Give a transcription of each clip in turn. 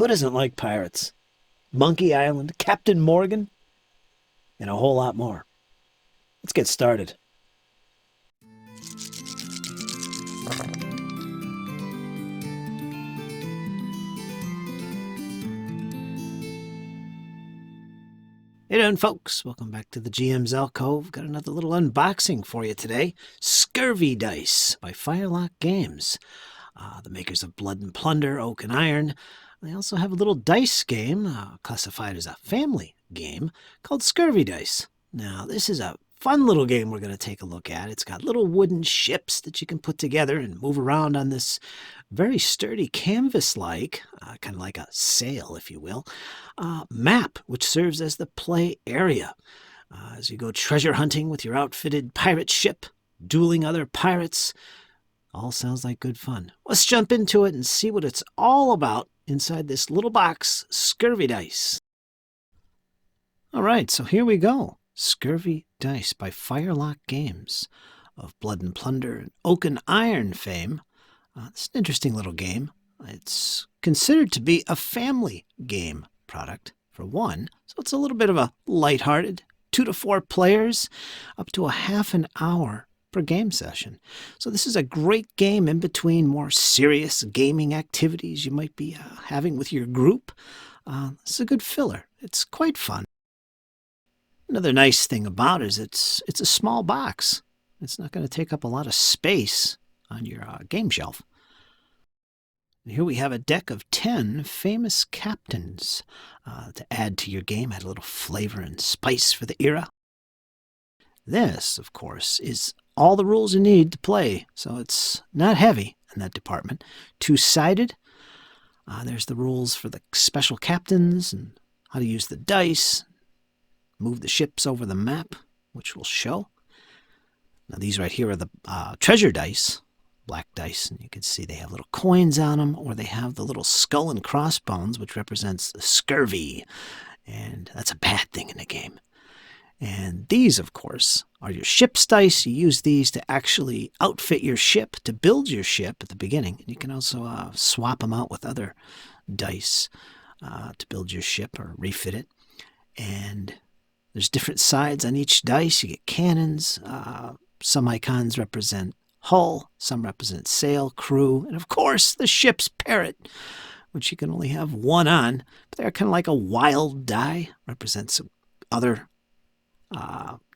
Who doesn't like pirates? Monkey Island, Captain Morgan, and a whole lot more. Let's get started. Hey doing, folks. Welcome back to the GM's Alcove. Got another little unboxing for you today. Scurvy Dice by Firelock Games. The makers of Blood and Plunder, Oak and Iron. They also have a little dice game, classified as a family game, called Scurvy Dice. Now, this is a fun little game we're going to take a look at. It's got little wooden ships that you can put together and move around on this very sturdy canvas-like, kind of like a sail, if you will, map, which serves as the play area. As you go treasure hunting with your outfitted pirate ship, dueling other pirates, all sounds like good fun. Let's jump into it and see what it's all about inside this little box, Scurvy Dice. All right, so here we go. Scurvy Dice by Firelock Games of Blood and Plunder and Oak and Iron fame. It's an interesting little game. It's considered to be a family game product, for one, so it's a little bit of a lighthearted, 2 to 4 players, up to a half an hour per game session. So this is a great game in between more serious gaming activities you might be having with your group. It's a good filler. It's quite fun. Another nice thing about it is it's a small box. It's not going to take up a lot of space on your game shelf. And here we have a deck of 10 famous captains to add to your game, add a little flavor and spice for the era. This, of course, is all the rules you need to play, so it's not heavy in that department. 2-sided. There's the rules for the special captains and how to use the dice, move the ships over the map, which we'll show. Now these right here are the treasure dice, black dice, and you can see they have little coins on them, or they have the little skull and crossbones, which represents the scurvy, and that's a bad thing in the game. And these, of course, are your ship's dice. You use these to actually outfit your ship, to build your ship at the beginning. And you can also swap them out with other dice to build your ship or refit it. And there's different sides on each dice. You get cannons. Some icons represent hull. Some represent sail, crew. And, of course, the ship's parrot, which you can only have one on. But they're kind of like a wild die. Represents some other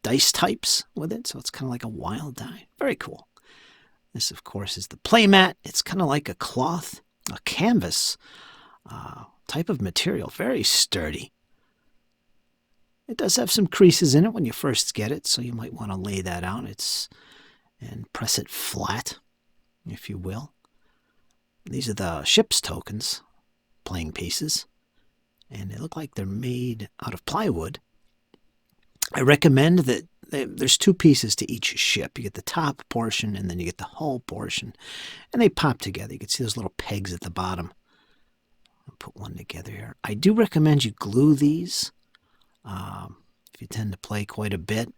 dice types with it. So it's kind of like a wild die. Very cool. This, of course, is the playmat. It's kind of like a cloth, a canvas type of material. Very sturdy. It does have some creases in it when you first get it, so you might want to lay that out and press it flat, if you will. These are the ship's tokens, playing pieces, and they look like they're made out of plywood. I recommend that there's 2 pieces to each ship. You get the top portion, and then you get the hull portion, and they pop together. You can see those little pegs at the bottom. I'll put one together here. I do recommend you glue these. If you tend to play quite a bit,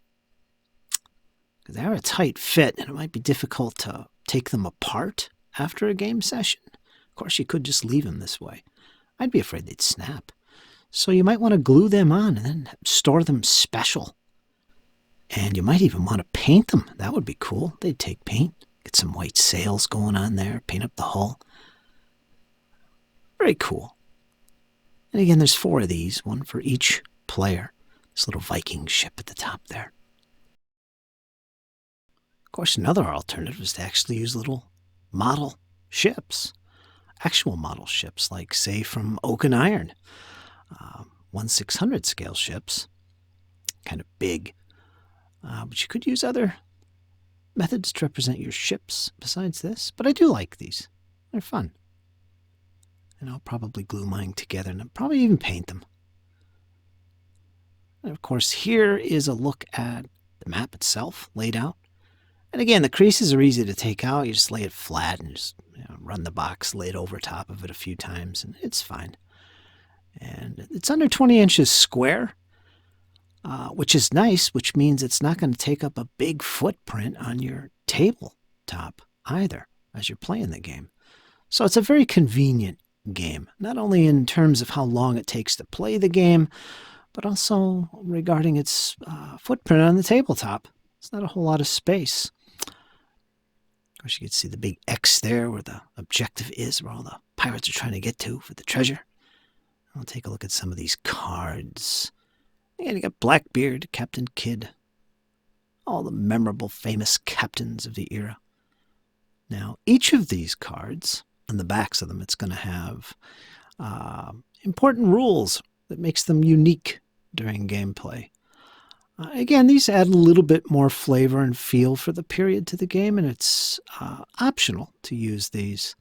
because they are a tight fit and it might be difficult to take them apart after a game session. Of course, you could just leave them this way. I'd be afraid they'd snap. So you might want to glue them on and then store them special. And you might even want to paint them. That would be cool. They'd take paint, get some white sails going on there, paint up the hull. Very cool. And again, there's 4 of these, one for each player. This little Viking ship at the top there. Of course, another alternative is to actually use little model ships. Actual model ships, like, say, from Oak and Iron. 1/600 scale ships. Kind of big. But you could use other methods to represent your ships besides this. But I do like these. They're fun. And I'll probably glue mine together and I'll probably even paint them. And of course, here is a look at the map itself, laid out. And again, the creases are easy to take out. You just lay it flat and just run the box lid over top of it a few times, and it's fine. And it's under 20 inches square, which is nice, which means it's not going to take up a big footprint on your tabletop either as you're playing the game. So it's a very convenient game, not only in terms of how long it takes to play the game, but also regarding its footprint on the tabletop. It's not a whole lot of space. Of course, you can see the big X there where the objective is, where all the pirates are trying to get to for the treasure. I'll take a look at some of these cards. And you got Blackbeard, Captain Kidd, all the memorable, famous captains of the era. Now, each of these cards, on the backs of them, it's going to have important rules that makes them unique during gameplay. Again, these add a little bit more flavor and feel for the period to the game, and it's optional to use these.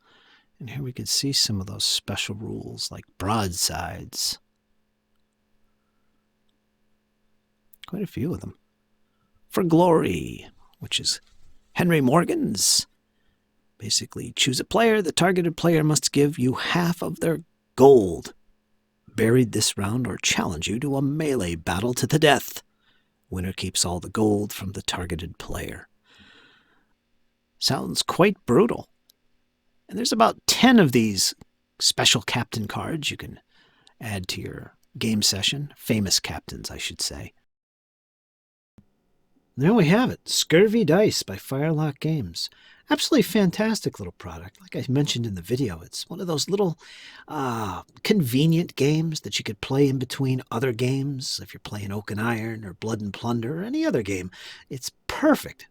And here we can see some of those special rules like broadsides. Quite a few of them. For Glory, which is Henry Morgan's. Basically, choose a player. The targeted player must give you half of their gold. Buried this round or challenge you to a melee battle to the death. Winner keeps all the gold from the targeted player. Sounds quite brutal. And there's about 10 of these special captain cards you can add to your game session. Famous captains, I should say. There we have it, Scurvy Dice by Firelock Games. Absolutely fantastic little product. Like I mentioned in the video, it's one of those little convenient games that you could play in between other games. If you're playing Oak and Iron or Blood and Plunder or any other game, it's perfect.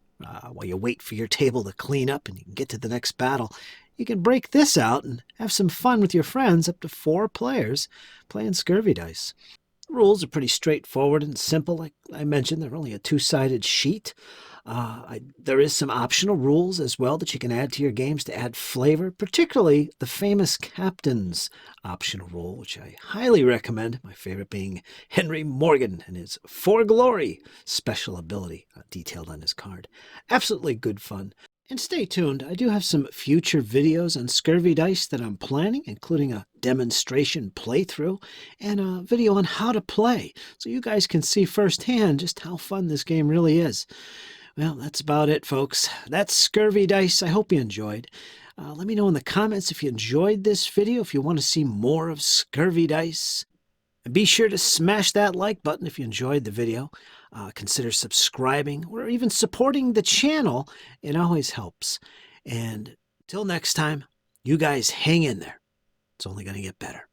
While you wait for your table to clean up and you can get to the next battle, you can break this out and have some fun with your friends, up to 4 players, playing Scurvy Dice. The rules are pretty straightforward and simple. Like I mentioned, they're only a 2-sided sheet. There is some optional rules as well that you can add to your games to add flavor, particularly the famous captain's optional rule, which I highly recommend, my favorite being Henry Morgan and his For Glory special ability detailed on his card. Absolutely good fun. And stay tuned, I do have some future videos on Scurvy Dice that I'm planning, including a demonstration playthrough and a video on how to play, so you guys can see firsthand just how fun this game really is. Well, that's about it, folks. That's Scurvy Dice. I hope you enjoyed. Let me know in the comments if you enjoyed this video, if you want to see more of Scurvy Dice. And be sure to smash that like button if you enjoyed the video. Consider subscribing or even supporting the channel. It always helps. And till next time, you guys hang in there. It's only going to get better.